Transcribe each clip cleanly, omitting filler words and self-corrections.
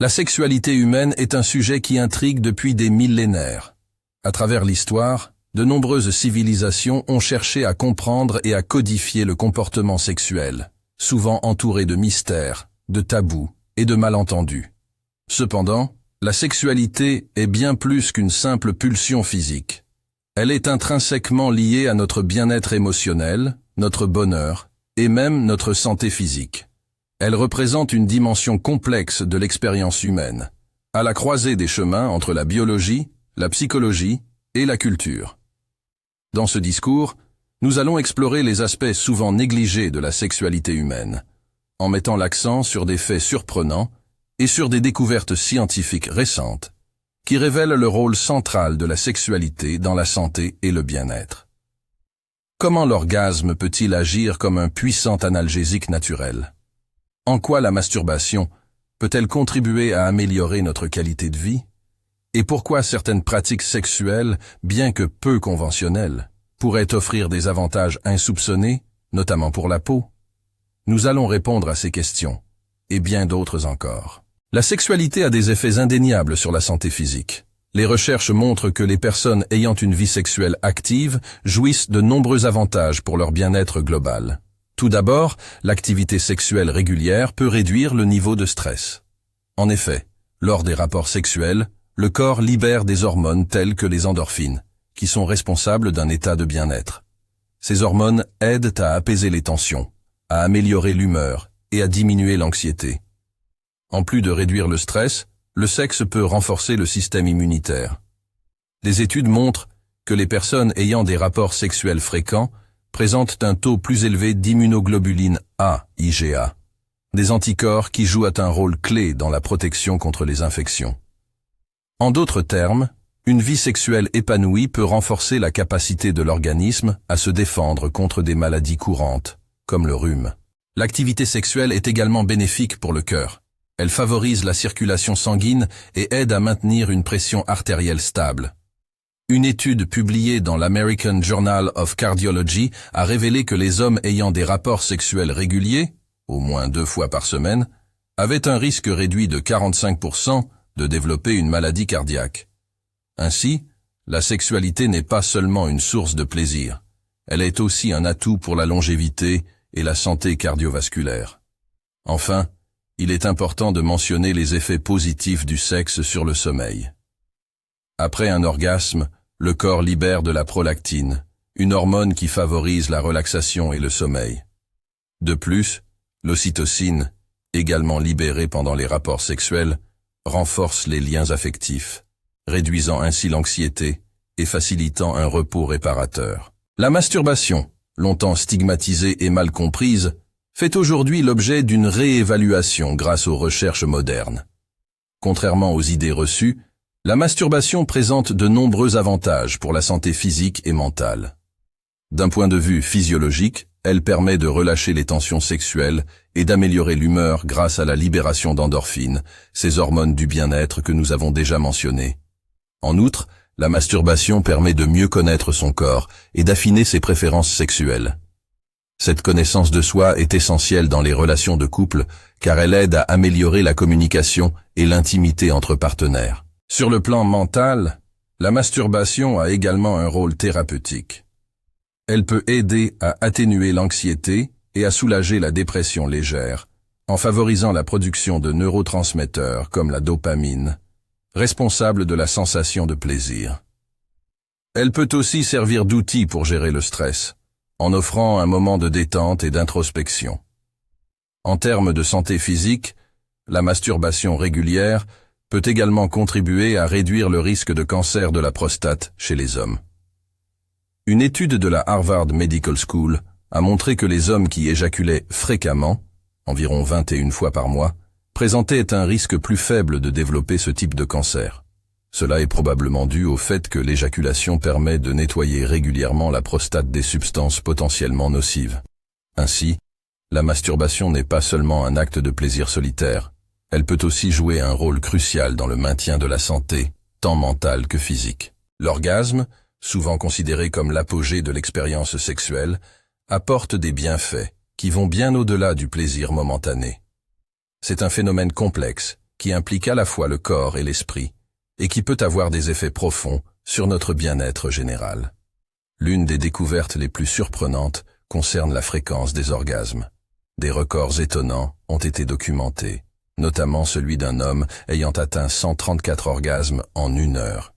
La sexualité humaine est un sujet qui intrigue depuis des millénaires. À travers l'histoire, de nombreuses civilisations ont cherché à comprendre et à codifier le comportement sexuel, souvent entouré de mystères, de tabous et de malentendus. Cependant, la sexualité est bien plus qu'une simple pulsion physique. Elle est intrinsèquement liée à notre bien-être émotionnel, notre bonheur et même notre santé physique. Elle représente une dimension complexe de l'expérience humaine, à la croisée des chemins entre la biologie, la psychologie et la culture. Dans ce discours, nous allons explorer les aspects souvent négligés de la sexualité humaine, en mettant l'accent sur des faits surprenants et sur des découvertes scientifiques récentes qui révèlent le rôle central de la sexualité dans la santé et le bien-être. Comment l'orgasme peut-il agir comme un puissant analgésique naturel? En quoi la masturbation peut-elle contribuer à améliorer notre qualité de vie? Et pourquoi certaines pratiques sexuelles, bien que peu conventionnelles, pourraient offrir des avantages insoupçonnés, notamment pour la peau? Nous allons répondre à ces questions, et bien d'autres encore. La sexualité a des effets indéniables sur la santé physique. Les recherches montrent que les personnes ayant une vie sexuelle active jouissent de nombreux avantages pour leur bien-être global. Tout d'abord, l'activité sexuelle régulière peut réduire le niveau de stress. En effet, lors des rapports sexuels, le corps libère des hormones telles que les endorphines, qui sont responsables d'un état de bien-être. Ces hormones aident à apaiser les tensions, à améliorer l'humeur et à diminuer l'anxiété. En plus de réduire le stress, le sexe peut renforcer le système immunitaire. Des études montrent que les personnes ayant des rapports sexuels fréquents présentent un taux plus élevé d'immunoglobuline A, IgA, des anticorps qui jouent un rôle clé dans la protection contre les infections. En d'autres termes, une vie sexuelle épanouie peut renforcer la capacité de l'organisme à se défendre contre des maladies courantes, comme le rhume. L'activité sexuelle est également bénéfique pour le cœur. Elle favorise la circulation sanguine et aide à maintenir une pression artérielle stable. Une étude publiée dans l'American Journal of Cardiology a révélé que les hommes ayant des rapports sexuels réguliers, au moins 2 fois par semaine, avaient un risque réduit de 45% de développer une maladie cardiaque. Ainsi, la sexualité n'est pas seulement une source de plaisir, elle est aussi un atout pour la longévité et la santé cardiovasculaire. Enfin, il est important de mentionner les effets positifs du sexe sur le sommeil. Après un orgasme, le corps libère de la prolactine, une hormone qui favorise la relaxation et le sommeil. De plus, l'ocytocine, également libérée pendant les rapports sexuels, renforce les liens affectifs, réduisant ainsi l'anxiété et facilitant un repos réparateur. La masturbation, longtemps stigmatisée et mal comprise, fait aujourd'hui l'objet d'une réévaluation grâce aux recherches modernes. Contrairement aux idées reçues, la masturbation présente de nombreux avantages pour la santé physique et mentale. D'un point de vue physiologique, elle permet de relâcher les tensions sexuelles et d'améliorer l'humeur grâce à la libération d'endorphines, ces hormones du bien-être que nous avons déjà mentionnées. En outre, la masturbation permet de mieux connaître son corps et d'affiner ses préférences sexuelles. Cette connaissance de soi est essentielle dans les relations de couple car elle aide à améliorer la communication et l'intimité entre partenaires. Sur le plan mental, la masturbation a également un rôle thérapeutique. Elle peut aider à atténuer l'anxiété et à soulager la dépression légère, en favorisant la production de neurotransmetteurs comme la dopamine, responsable de la sensation de plaisir. Elle peut aussi servir d'outil pour gérer le stress, en offrant un moment de détente et d'introspection. En termes de santé physique, la masturbation régulière peut également contribuer à réduire le risque de cancer de la prostate chez les hommes. Une étude de la Harvard Medical School a montré que les hommes qui éjaculaient fréquemment, environ 21 fois par mois, présentaient un risque plus faible de développer ce type de cancer. Cela est probablement dû au fait que l'éjaculation permet de nettoyer régulièrement la prostate des substances potentiellement nocives. Ainsi, la masturbation n'est pas seulement un acte de plaisir solitaire, elle peut aussi jouer un rôle crucial dans le maintien de la santé, tant mentale que physique. L'orgasme, souvent considéré comme l'apogée de l'expérience sexuelle, apporte des bienfaits qui vont bien au-delà du plaisir momentané. C'est un phénomène complexe qui implique à la fois le corps et l'esprit, et qui peut avoir des effets profonds sur notre bien-être général. L'une des découvertes les plus surprenantes concerne la fréquence des orgasmes. Des records étonnants ont été documentés, notamment celui d'un homme ayant atteint 134 orgasmes en 1 heure.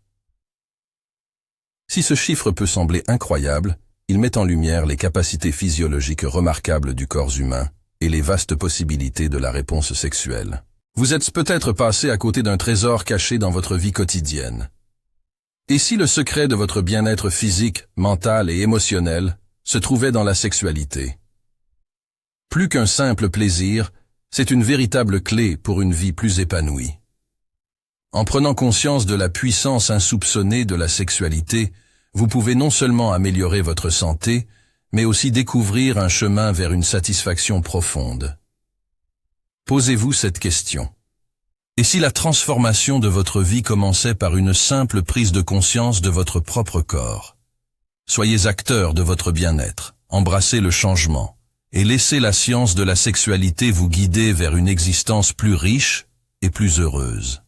Si ce chiffre peut sembler incroyable, il met en lumière les capacités physiologiques remarquables du corps humain et les vastes possibilités de la réponse sexuelle. Vous êtes peut-être passé à côté d'un trésor caché dans votre vie quotidienne. Et si le secret de votre bien-être physique, mental et émotionnel se trouvait dans la sexualité? Plus qu'un simple plaisir, c'est une véritable clé pour une vie plus épanouie. En prenant conscience de la puissance insoupçonnée de la sexualité, vous pouvez non seulement améliorer votre santé, mais aussi découvrir un chemin vers une satisfaction profonde. Posez-vous cette question. Et si la transformation de votre vie commençait par une simple prise de conscience de votre propre corps? Soyez acteur de votre bien-être, embrassez le changement, et laissez la science de la sexualité vous guider vers une existence plus riche et plus heureuse.